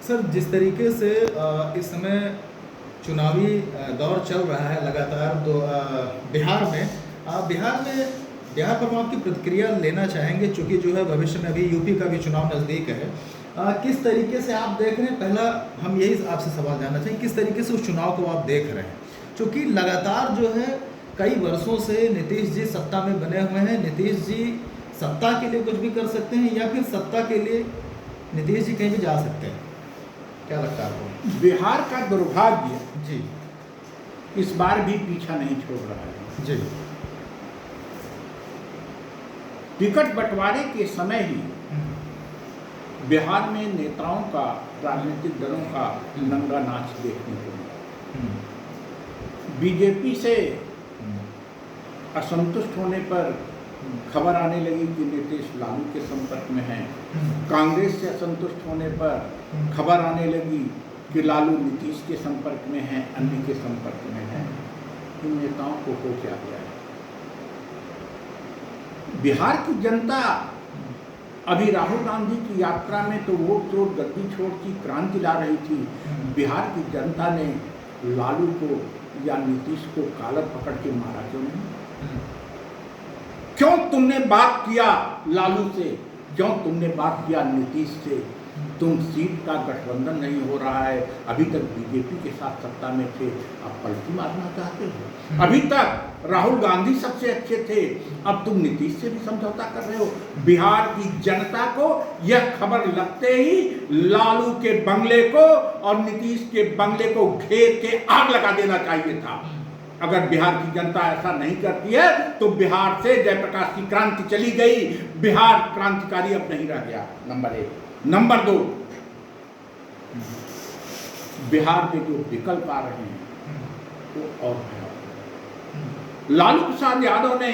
Sir, जिस तरीके से इस समय चुनावी दौर चल रहा है लगातार, तो बिहार पर हम आपकी प्रतिक्रिया लेना चाहेंगे, चूँकि जो है भविष्य में अभी यूपी का भी चुनाव नज़दीक है। किस तरीके से आप देख रहे हैं? पहला हम यही आपसे सवाल जानना चाहिए, किस तरीके से उस चुनाव को आप देख रहे हैं? चूँकि लगातार जो है कई वर्षों से नीतीश जी सत्ता में बने हुए हैं। नीतीश जी सत्ता के लिए कुछ भी कर सकते हैं या फिर सत्ता के लिए नीतीश जी कहीं भी जा सकते हैं। क्या लगता है आपको? बिहार का दुर्भाग्य जी इस बार भी पीछा नहीं छोड़ रहा है। जी टिकट बंटवारे के समय ही बिहार में नेताओं का, राजनीतिक दलों का नंगा नाच देखने को मिला। बीजेपी से असंतुष्ट होने पर खबर आने लगी कि नीतीश लालू के संपर्क में हैं। कांग्रेस से असंतुष्ट होने पर खबर आने लगी कि लालू नीतीश के संपर्क में हैं, अन्य के संपर्क में हैं। इन नेताओं को हो क्या गया है? बिहार की जनता अभी राहुल गांधी की यात्रा में तो वोट चोट गद्दी छोड़ की क्रांति ला रही थी। बिहार की जनता ने लालू को या नीतीश को कालर पकड़ के मारा क्यों नहीं? क्यों तुमने बात किया लालू से? क्यों तुमने बात किया नीतीश से? तुम सीट का गठबंधन नहीं हो रहा है, अभी तक बीजेपी के साथ सत्ता में थे, अब पलटी मारना चाहते हो। अभी तक राहुल गांधी सबसे अच्छे थे, अब तुम नीतीश से भी समझौता कर रहे हो। बिहार की जनता को यह खबर लगते ही लालू के बंगले को और नीतीश के बंगले को घेर के आग लगा देना चाहिए था। अगर बिहार की जनता ऐसा नहीं करती है तो बिहार से जयप्रकाश की क्रांति चली गई, बिहार क्रांतिकारी अब नहीं रह गया। नंबर 1। नंबर 2, बिहार में जो विकल्प आ रहे हैं वो और भयावह। लालू प्रसाद यादव ने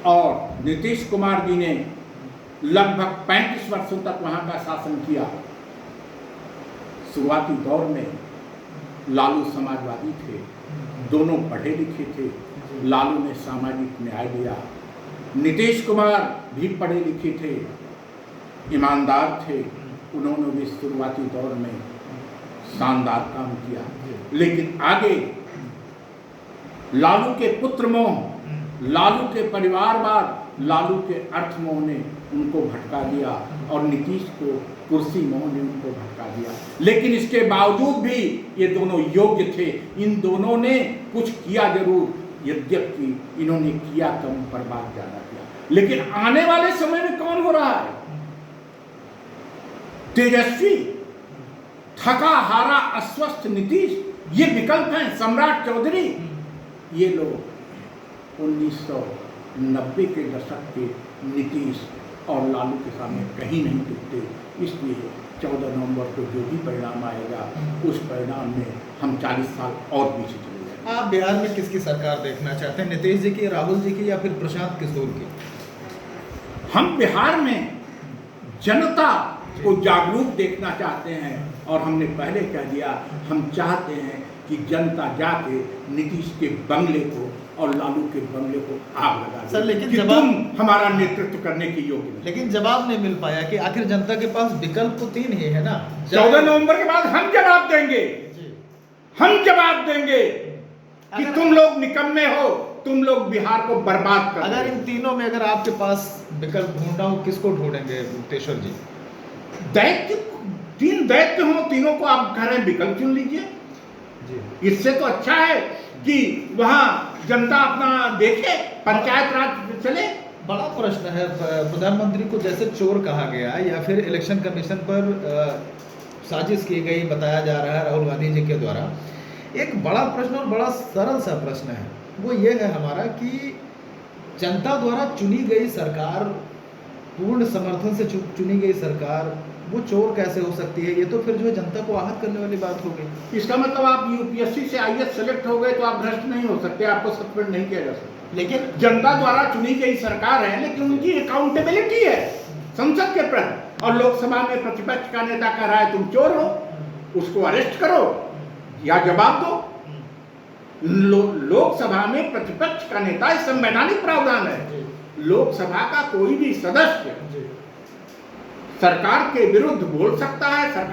और नीतीश कुमार जी ने लगभग 35 वर्षों तक वहां का शासन किया। शुरुआती दौर में लालू समाजवादी थे, दोनों पढ़े लिखे थे। लालू ने सामाजिक न्याय दिया। नीतीश कुमार भी पढ़े लिखे थे, ईमानदार थे। उन्होंने भी शुरुआती दौर में शानदार काम किया। लेकिन आगे लालू के पुत्र मोह, लालू के परिवारवाद, लालू के अर्थ मोह ने उनको भटका दिया और नीतीश को कुर्सी मोह ने उनको भटका दिया। लेकिन इसके बावजूद भी ये दोनों योग्य थे। इन दोनों ने कुछ किया जरूर, यद्यपि इन्होंने किया कम, बर्बाद ज्यादा किया। लेकिन आने वाले समय में कौन हो रहा है? तेजस्वी, थका हारा अस्वस्थ नीतीश, ये विकल्प हैं। सम्राट चौधरी, ये लोग 1990 के दशक के नीतीश और लालू के सामने कहीं नहीं टिकते। इसलिए 14 नवंबर को जो भी परिणाम आएगा उस परिणाम में हम 40 साल और पीछे चले जाएंगे। आप बिहार में किसकी सरकार देखना चाहते हैं? नीतीश जी की, राहुल जी की या फिर प्रशांत किशोर की? हम बिहार में जनता को जागरूक देखना चाहते हैं और हमने पहले कह दिया, हम चाहते हैं कि जनता जाके नीतीश के बंगले को और लालू के बंगले को आग लगा दे। सर, लेकिन कि तुम हमारा नेतृत्व करने की योग्य नहीं। लेकिन जवाब नहीं मिल पाया कि आखिर जनता के पास विकल्प तो 3 ही है ना। 14 नवंबर के बाद हम जवाब देंगे। हम जवाब देंगे कि तुम लोग निकम्मे हो, तुम लोग बिहार को बर्बाद कर। अगर इन तीनों में अगर आपके पास विकल्प ढूंढना हो, किसको ढूंढेंगे मुक्तेश्वर जी? दैत्य, 3 दैत्य हो, तीनों को आप कह रहे हैं विकल्प चुन लीजिए। इससे तो अच्छा है कि वहां जनता अपना देखे, पंचायत राज चले। बड़ा प्रश्न है, प्रधानमंत्री को जैसे चोर कहा गया या फिर इलेक्शन कमीशन पर साजिश की गई बताया जा रहा है राहुल गांधी जी के द्वारा। एक बड़ा प्रश्न और बड़ा सरल सा प्रश्न है, वो ये है हमारा कि जनता द्वारा चुनी गई सरकार, पूर्ण समर्थन से चुनी गई सरकार, वो चोर कैसे हो सकती है? ये तो फिर जो है जनता को आहत करने वाली बात हो गई। इसका मतलब आप यूपीएससी से आईएएस सेलेक्ट हो गए तो आप भ्रष्ट नहीं हो सकते, आपको सस्पेंड नहीं किया जा सकता। लेकिन जनता द्वारा चुनी गई सरकार है, लेकिन उनकी अकाउंटेबिलिटी है संसद के प्रति। और लोकसभा में प्रतिपक्ष का नेता कह रहा है तुम चोर हो, उसको अरेस्ट करो या जवाब दो। लोकसभा में प्रतिपक्ष का नेता, संवैधानिक प्रावधान है, लोकसभा का कोई भी सदस्य सरकार के विरुद्ध बोल सकता है, सरकार